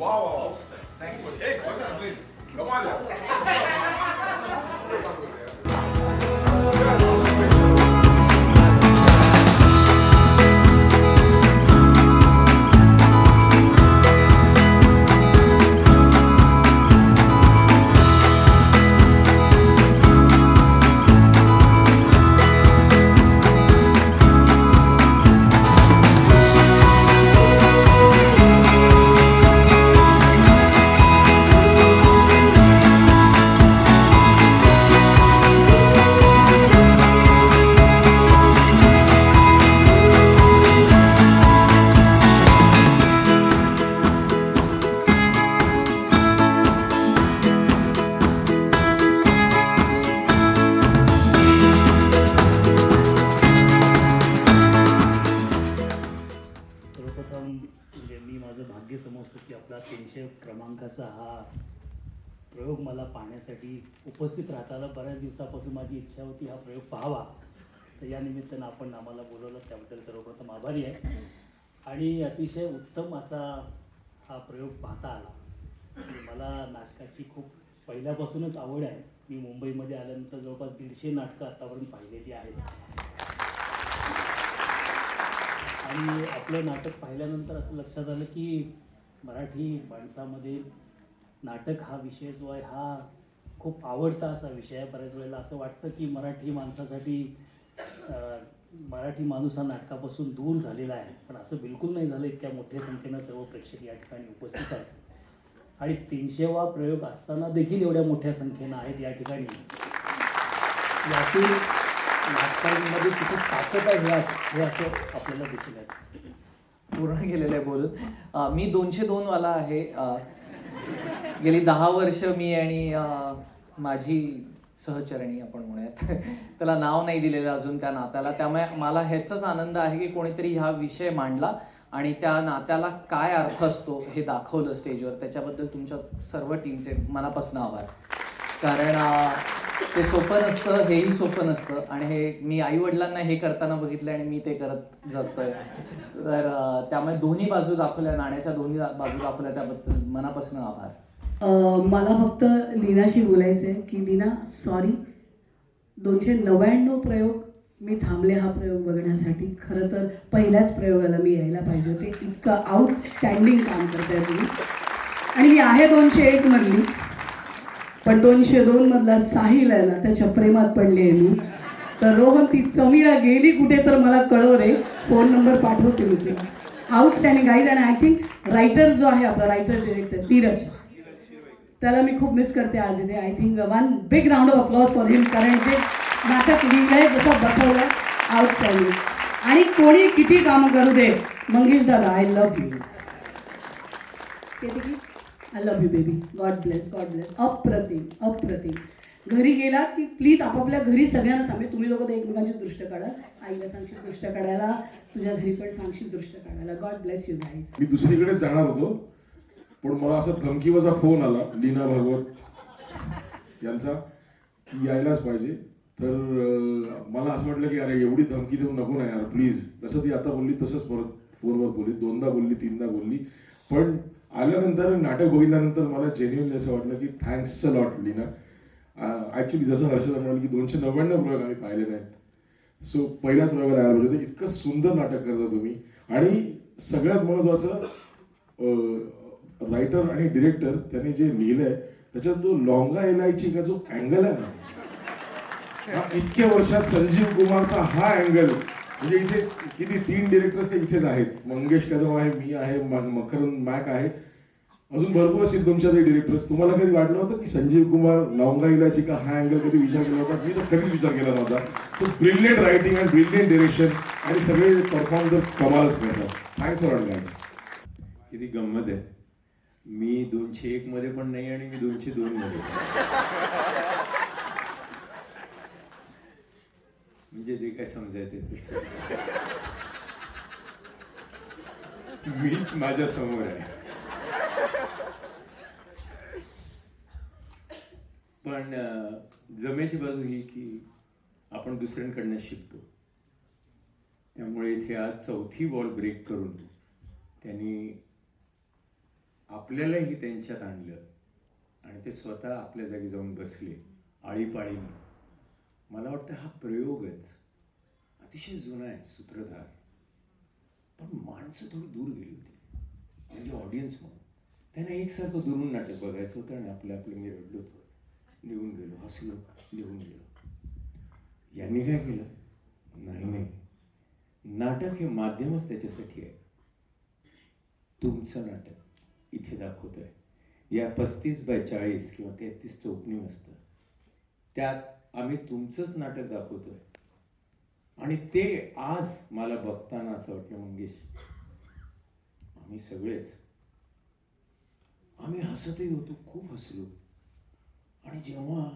Wow. Thank you. Hey, what's up, please? Come on. सर्वप्रथम म्हणजे मी माझं भाग्य समजतो की आपला 300 क्रमांकाचा हा प्रयोग मला पाहण्यासाठी उपस्थित राहताना बऱ्याच दिवसापासून माझी इच्छा होती हा प्रयोग पाहावा. तर या निमित्तानं आपण आम्हाला बोलवलं त्याबद्दल सर्वप्रथम आभारी आहे. आणि अतिशय उत्तम असा हा प्रयोग पाहता आला. आणि मला नाटकाची खूप पहिल्यापासूनच आवड आहे. मी मुंबईमध्ये आल्यानंतर जवळपास 150 नाटकं आत्तापर्यंत पाहिलेली आहेत. आणि आपलं नाटक पाहिल्यानंतर असं लक्षात आलं की मराठी माणसामध्ये नाटक हा विषय जो आहे हा खूप आवडता असा विषय आहे. बऱ्याच वेळेला असं वाटतं की मराठी माणसासाठी मराठी माणूस हा नाटकापासून दूर झालेला आहे, पण असं बिलकुल नाही झालं. इतक्या मोठ्या संख्येनं सर्व प्रेक्षक या ठिकाणी उपस्थित आहेत आणि 300वा प्रयोग असताना देखील एवढ्या मोठ्या संख्येनं आहेत या ठिकाणी. यातून नाटकांमध्ये किती ताकद आहे हे असं आपल्याला दिसून येतं. पूर्ण केलेलं आहे बोलून. मी 202 वाला आहे. गेली 10 वर्ष मी आणि माझी सहचरणी आपण म्हणूयात त्याला नाव नाही दिलेलं अजून त्या नात्याला. त्यामुळे मला ह्याचाच आनंद आहे की कोणीतरी हा विषय मांडला आणि त्या नात्याला काय अर्थ असतो हे दाखवलं स्टेजवर. त्याच्याबद्दल तुमच्या सर्व टीमचे मनापासून आभार. कारण ते सोपं नसतं, हेही सोपं नसतं आणि हे मी आईवडिलांना हे करताना बघितलं आणि मी ते करत जगतोय. तर त्यामुळे दोन्ही बाजू दाखवल्या, नाण्याच्या दोन्ही बाजू दाखवल्या, त्याबद्दल मनापासून आभार. मला फक्त लीनाशी बोलायचं आहे की लीना सॉरी, 299 प्रयोग मी थांबले हा प्रयोग बघण्यासाठी. खरं तर पहिल्याच प्रयोगाला मी यायला पाहिजे होते. इतकं आउटस्टँडिंग काम करताय तुम्ही. आणि मी आहे 201 मधली, पण 202 मधला साहिल आहे ना त्याच्या प्रेमात पडले आहे मी. तर रोहन ती समीरा गेली कुठे तर मला कळव रे, फोन नंबर पाठवते मी तुला. Outstanding guys. आणि आय थिंक रायटर जो आहे आपला रायटर डिरेक्टर धीरज, त्याला मी खूप मिस करते आज इथे. I think one big round of applause for him. कारण जे नाटक लिहिलंय, जसं बसवलंय, आउटस्टँडिंग. आणि कोणी किती कामं करू दे, मंगेश दादा I love you. I love you baby. God bless, God bless. अप्रतिम अप्रतिम. घरी गेलात की प्लीज आपापल्या घरी सगळ्यांना सांगेल. तुम्ही लोक तर एकमेकांची दृष्ट काढा. आईला सांगशील दृष्ट काढायला, तुझ्या घरी पण सांगशील दृष्ट काढायला. God bless you guys. मी दुसरीकडे जाणार होतो, पण मला असा धमकीवाचा फोन आला लीना भागवत यांचा की यायलाच पाहिजे. तर मला असं वाटलं की अरे एवढी धमकी देऊन नको ना यार प्लीज. जसं ती आता बोलली तसंच परत फोनवर बोलली, 2दा बोलली, 3दा बोलली. पण आल्यानंतर नाटक बघितल्यानंतर मला जेन्युअनली असं वाटलं की thanks a lot Leena. Actually जसं हर्षदा म्हणाल की 299 प्रयोग आम्ही पाहिले नाहीत. सो पहिल्याच प्रयोगाला यायला पाहिजे होतं. इतकं सुंदर नाटक करता तुम्ही. आणि सगळ्यात महत्त्वाचं रायटर आणि डिरेक्टर त्यांनी जे लिहिलंय त्याच्यात जो लॉंगा इलायची का जो अँगल आहे ना, हा इतक्या वर्षात संजीव कुमारचा हा अँगल, म्हणजे इथे किती 3 डिरेक्टर्स इथेच आहेत. मंगेश कदम आहे, मी आहे, मकरंद मॅक आहे, अजून भरपूर असतील तुमच्याकडे डिरेक्टर्स. तुम्हाला कधी वाटलं होतं की संजीव कुमार लॉंगा इलायची का हा अँगल कधी विचार केला होता? मी तर कधीच विचार केला नव्हता. So brilliant writing and brilliant direction आणि सगळे परफॉर्म तर कमालच करतात. Thanks a lot guys. किती गंमत आहे. मी 201 मध्ये पण नाही आणि मी 202 मध्ये. म्हणजे जे काय समजायचं ते मीच माझ्या समोर आहे. पण जमेची बाजू ही की आपण दुसऱ्यांकडनं शिकतो. त्यामुळे इथे आज 4थी बॉल ब्रेक करून त्यांनी आपल्यालाही त्यांच्यात आणलं आणि ते स्वतः आपल्या जागी जाऊन बसले आळीपाळीने. मला वाटतं हा प्रयोगच अतिशय जुना आहे, सूत्रधार. पण माणसं थोडी दूर गेली होती, म्हणजे ऑडियन्स म्हणून त्यांना एकसारखं दुरून नाटक बघायचं होतं आणि आपलं मी रडलो, थोडं निघून गेलो, हसलो, निघून गेलो. यांनी काय केलं? नाही, नाटक हे माध्यमच त्याच्यासाठी आहे. तुमचं नाटक इथे दाखवतोय. या 35x40 किंवा 33चं ओपनिंग असतं, त्यात आम्ही तुमचंच नाटक दाखवतोय. आणि ते आज मला बघताना असं वाटलं, मंगेश, आम्ही सगळेच आम्ही हसतही होतो, खूप हसलो. आणि जेव्हा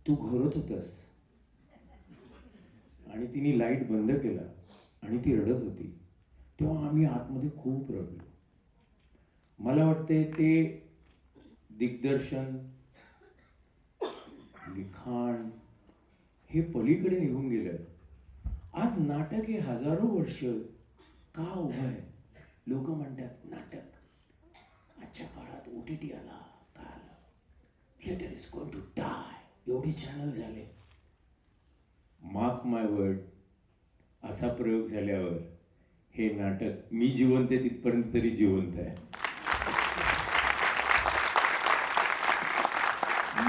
तू घोरत होतास आणि तिने लाईट बंद केला आणि ती रडत होती, तेव्हा आम्ही आतमध्ये खूप रडलो. मला वाटते ते दिग्दर्शन, लिखाण हे पलीकडे निघून गेलं. आज नाटक हे हजारो वर्ष का उभं आहे? लोक म्हणतात नाटक आजच्या काळात OTT आला, काय आलं, theatre is going to die, एवढे चॅनल झाले. मार्क माय वर्ड, असा प्रयोग झाल्यावर हे नाटक मी जिवंत आहे तिथपर्यंत तरी जिवंत आहे.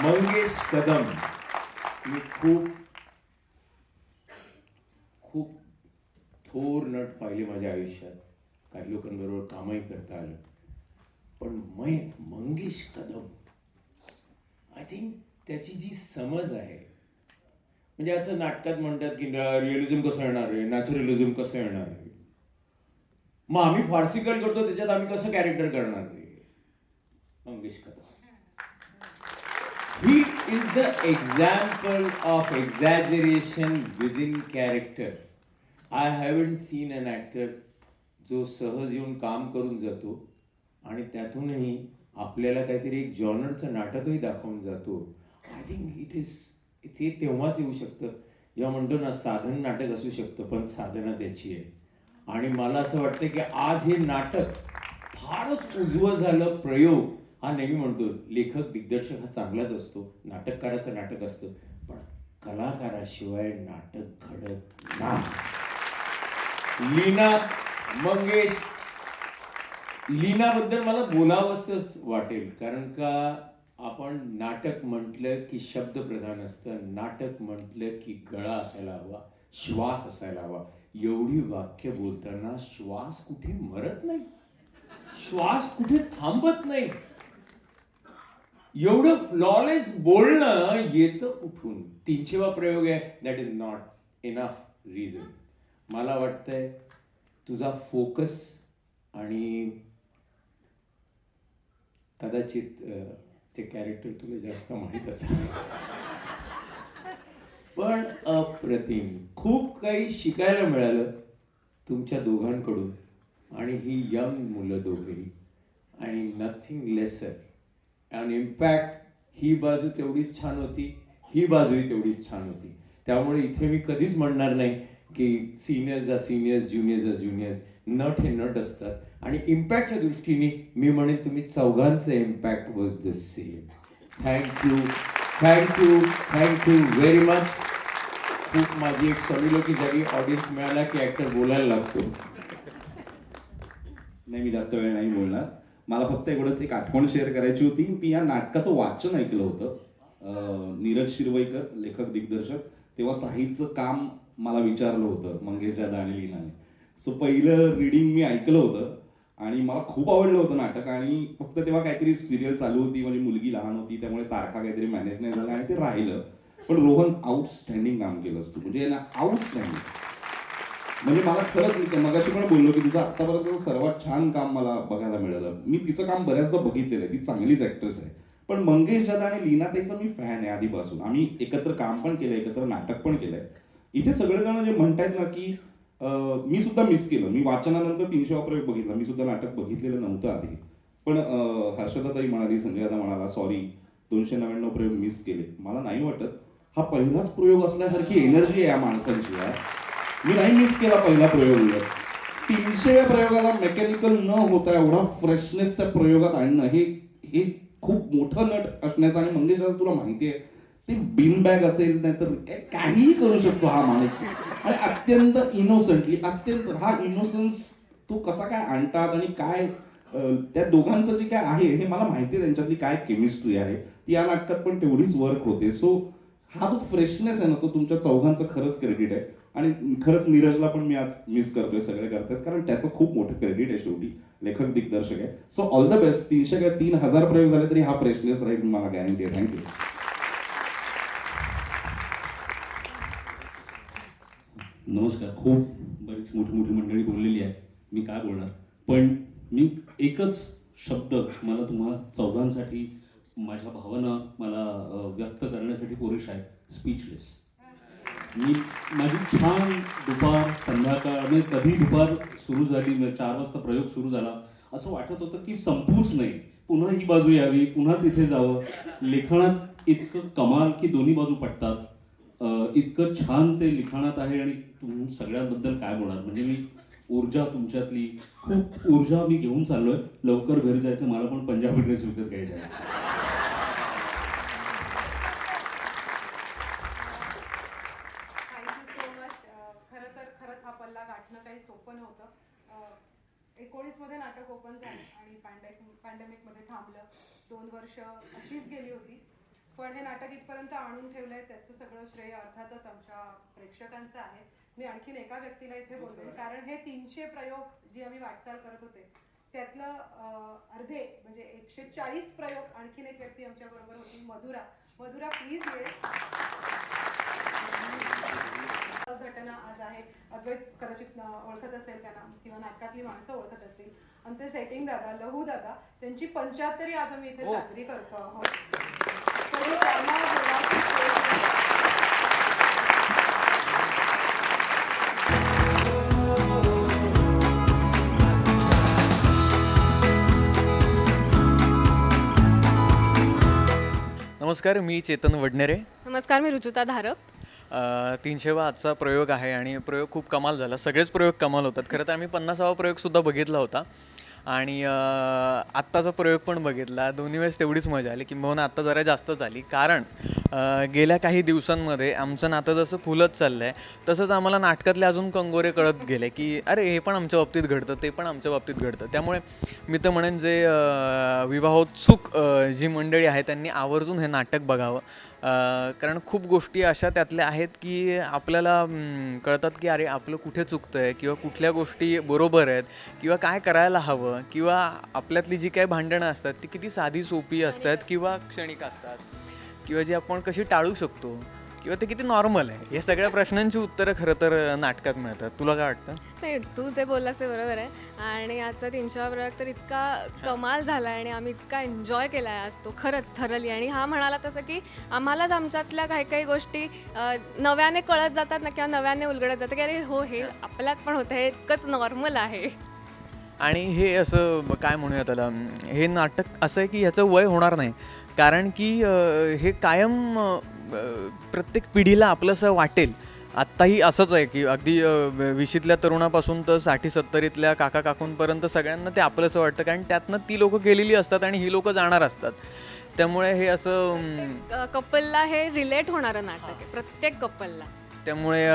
मंगेश कदम, मी खूप खूप थोर नट पाहिले माझ्या आयुष्यात, काही लोकांबरोबर कामही करता आलं, पण मंगेश कदम, आय थिंक त्याची जी समज आहे, म्हणजे असं नाटकात म्हणतात की रिअलिझम कसं येणार आहे, नॅचरलिझम कसं येणार आहे, मग आम्ही फार्सिकल करतो त्याच्यात आम्ही कसं कॅरेक्टर करणार आहे. Mangesh Kadam, he is the example of exaggeration within character. I haven't seen an actor जो सहज येऊन काम करून जातो आणि त्यातूनही आपल्याला काहीतरी एक जॉनरचं नाटकही दाखवून जातो. आय थिंक इथे तेव्हाच येऊ शकतं जेव्हा म्हणतो ना, साधन नाटक असू शकतं पण साधना त्याची आहे. आणि मला असं वाटतं की आज हे नाटक फारच उजवं झालं. प्रयोग हा नेहमी म्हणतो, लेखक दिग्दर्शक हा चांगलाच असतो, नाटककाराचं नाटक असतं, पण कलाकाराशिवाय नाटक घडत नाही. लीना मंगेश, लीनाबद्दल मला बोलावंसंच वाटेल, कारण का आपण नाटक म्हटलं की शब्दप्रधान असतं, नाटक म्हटलं की गळा असायला हवा, श्वास असायला हवा. एवढी वाक्य बोलताना श्वास कुठे मरत नाही, श्वास कुठे थांबत नाही. एवढं फ्लॉलेस बोलणं येतं कुठून? 300वा प्रयोग आहे, that is not enough reason. मला वाटतंय तुझा फोकस आणि कदाचित ते कॅरेक्टर तुला जास्त माहीत असेल, पण अप्रतिम. खूप काही शिकायला मिळालं तुमच्या दोघांकडून. आणि ही यंग मुलं दोघेही, आणि नथिंग लेसर. आणि इम्पॅक्ट ही बाजू तेवढीच छान होती, ही बाजूही तेवढीच छान होती. त्यामुळे इथे मी कधीच म्हणणार नाही की seniors are seniors, juniors are juniors. Nut हे नट असतात. आणि इम्पॅक्टच्या दृष्टीने मी म्हणेन तुम्ही चौघांचं impact was the same. Thank you thank you thank you very much. खूप माझी एक सवय की जरी ऑडियन्स मिळाला की ॲक्टर बोलायला लागतो. नाही, मी जास्त वेळ नाही बोलणार. मला फक्त एवढंच एक आठवण शेअर करायची होती. मी या नाटकाचं वाचन ऐकलं होतं, नीरज शिरवईकर लेखक दिग्दर्शक. तेव्हा साहिलचं काम मला विचारलं होतं मंगेश दादा आणि लीनाने. सो पहिलं रीडिंग मी ऐकलं होतं आणि मला खूप आवडलं होतं नाटक. आणि फक्त तेव्हा काहीतरी सिरियल चालू होती, माझी मुलगी लहान होती, त्यामुळे तारखा काहीतरी मॅनेज नाही झाला आणि ते राहिलं. पण रोहन आउटस्टँडिंग काम केलंस तू, म्हणजे ना आउटस्टँडिंग. म्हणजे मला खरंच, मी मगाशी पण बोललो की तुझं आत्तापर्यंत सर्वात छान काम मला बघायला मिळालं. मी तिचं काम बऱ्याचदा बघितलेलं आहे, ती चांगलीच ॲक्ट्रेस आहे. पण मंगेश दादा आणि लीनाताईचं मी फॅन आहे आधीपासून. आम्ही एकत्र काम पण केलं, एकत्र नाटक पण केलंय. इथे सगळेजण जे म्हणतायत ना की मी सुद्धा मिस केलं. मी वाचनानंतर 300वा प्रयोग बघितला. मी सुद्धा नाटक बघितलेलं नव्हतं आधी. पण हर्षदाताई म्हणाली, संजय दादा म्हणाला, सॉरी 299 प्रयोग मिस केले. मला नाही वाटत. हा पहिलाच प्रयोग असल्यासारखी एनर्जी आहे या माणसांची यार. मी नाही मिस केला पहिला प्रयोग. 300व्या प्रयोगाला मेकॅनिकल न होता एवढा फ्रेशनेस त्या प्रयोगात आणणं हे खूप मोठं नट असण्याचं. आणि मंगेश दादा तुला माहिती आहे ते बिन बॅग असेल नाहीतर काहीही करू शकतो हा माणूस. आणि अत्यंत इनोसंटली अत्यंत हा इनोसन्स तो कसा काय आणतात आणि काय त्या दोघांचं जे काय आहे हे मला माहिती आहे त्यांच्यातली काय केमिस्ट्री आहे ती या नाटकात पण तेवढीच वर्क होते. सो हा जो फ्रेशनेस आहे ना तो तुमच्या चौघांचं खरंच क्रेडिट आहे. आणि खरंच नीरजला पण मी आज मिस करतोय सगळे करतात कारण त्याचं खूप मोठं क्रेडिट आहे शेवटी लेखक दिग्दर्शक आहे. So all the best. 300 काय 3000 प्रयोग झाले तरी हा फ्रेशनेस राहील मला गॅरंटी आहे. थँक्यू. नमस्कार. खूप बरीच मोठी मोठी मंडळी बोललेली आहे, मी काय बोलणार. पण मी एकच शब्द मला तुम्हा चौघांसाठी माझ्या भावना मला व्यक्त करण्यासाठी पुरेशा आहेत. स्पीचलेस. मी माझी छान दुपार संध्याकाळ म्हणजे कधी दुपार सुरू झाली 4 वाजता प्रयोग सुरू झाला असं वाटत होतं की संपूच नाही, पुन्हा ही बाजू यावी, पुन्हा तिथे जावं. लेखनात इतकं कमाल की दोन्ही बाजू पटतात. इतकं छान ते लिखाणात आहे. आणि तुम्ही सगळ्यांबद्दल काय बोलणार. म्हणजे मी ऊर्जा तुमच्यातली खूप ऊर्जा मी घेऊन चाललोय. लवकर घरी जायचं, मला पण पंजाबी ड्रेस विकत घ्यायचा आहे. Thank you so much. खरं तर खरंच हा पल्ला गाठणं काही सोपं नव्हतं. 19मध्ये नाटक ओपन झालं आणि पॅन्डेमिकमध्ये थांबलं. 2 वर्ष अशीच गेली होती. पण हे नाटक इथपर्यंत आणून ठेवलंय त्याचं सगळं श्रेय अर्थातच आमच्या प्रेक्षकांचं आहे. मी आणखीन एका व्यक्तीला इथे बोलते कारण हे 300 प्रयोग जी आम्ही वाटचाल करत होते त्यातलं अर्धे म्हणजे 140 प्रयोग आणखीन एक व्यक्ती आमच्या बरोबर होती, मधुरा. मधुरा प्लीज ये. घटना आज आहे. अद्वैत कदाचित ओळखत असेल त्यांना किंवा नाटकातली माणसं ओळखत असतील. आमचे सेटिंग दादा लहू दादा त्यांची 75वी आज आम्ही इथे साजरी करतो आहोत. तरी त्यांना नमस्कार, मी चेतन वडनेरे. नमस्कार, मी रुजुता धारप. 300वा आजचा प्रयोग आहे आणि प्रयोग खूप कमाल झाला. सगळेच प्रयोग कमाल होतात. खरं तर आम्ही 50वा प्रयोगसुद्धा बघितला होता आणि आत्ताचा प्रयोग पण बघितला. दोन्ही वेळेस तेवढीच मजा आली किंबहुना आत्ता जरा जास्तच आली. कारण गेल्या काही दिवसांमध्ये आमचं नातं जसं फुलत चाललं आहे तसंच आम्हाला नाटकातले अजून कंगोरे कळत गेले की अरे हे पण आमच्या बाबतीत घडतं, ते पण आमच्या बाबतीत घडतं. त्यामुळे मी तर म्हणेन जे विवाहोत्सुक जी मंडळी आहे त्यांनी आवर्जून हे नाटक बघावं. कारण खूप गोष्टी अशा त्यातल्या आहेत की आपल्याला कळतात की अरे आपलं कुठे चुकतं आहे किंवा कुठल्या गोष्टी बरोबर आहेत किंवा काय करायला हवं किंवा आपल्यातली जी काही भांडणं असतात ती किती साधी सोपी असतात किंवा क्षणिक असतात किंवा जी आपण कशी टाळू शकतो किंवा ते किती नॉर्मल आहे. या सगळ्या प्रश्नांची उत्तरं खरं तर नाटकात मिळतात. तुला काय वाटतं? नाही, तू जे बोललास ते बरोबर आहे. आणि आजचा 300वा प्रयोग तर इतका कमाल झाला आहे आणि आम्ही इतका एन्जॉय केला आहे आज तो खरंच थरली. आणि हा म्हणाला तसं की आम्हालाच आमच्यातल्या काही काही गोष्टी नव्याने कळत जातात ना किंवा नव्याने उलगडत जातं की अरे हो हे आपल्यात पण होतं, हे इतकंच नॉर्मल आहे. आणि हे असं काय म्हणूया त्याला, हे नाटक असं आहे की ह्याचं वय होणार नाही. कारण की हे कायम प्रत्येक पिढीला आपलंसं वाटेल. आत्ताही असंच आहे की अगदी 20ल्या तरुणापासून तर 60-70तल्या काका काकूंपर्यंत सगळ्यांना ते आपलंसं वाटतं. कारण त्यातनं ती लोकं गेलेली असतात आणि ही लोकं जाणार असतात. त्यामुळे हे असं कपलला हे रिलेट होणारं नाटक आहे, प्रत्येक कपलला. त्यामुळे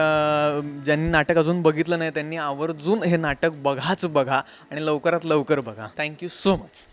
ज्यांनी नाटक अजून बघितलं नाही त्यांनी आवर्जून हे नाटक बघा आणि लवकरात लवकर बघा. Thank you so much.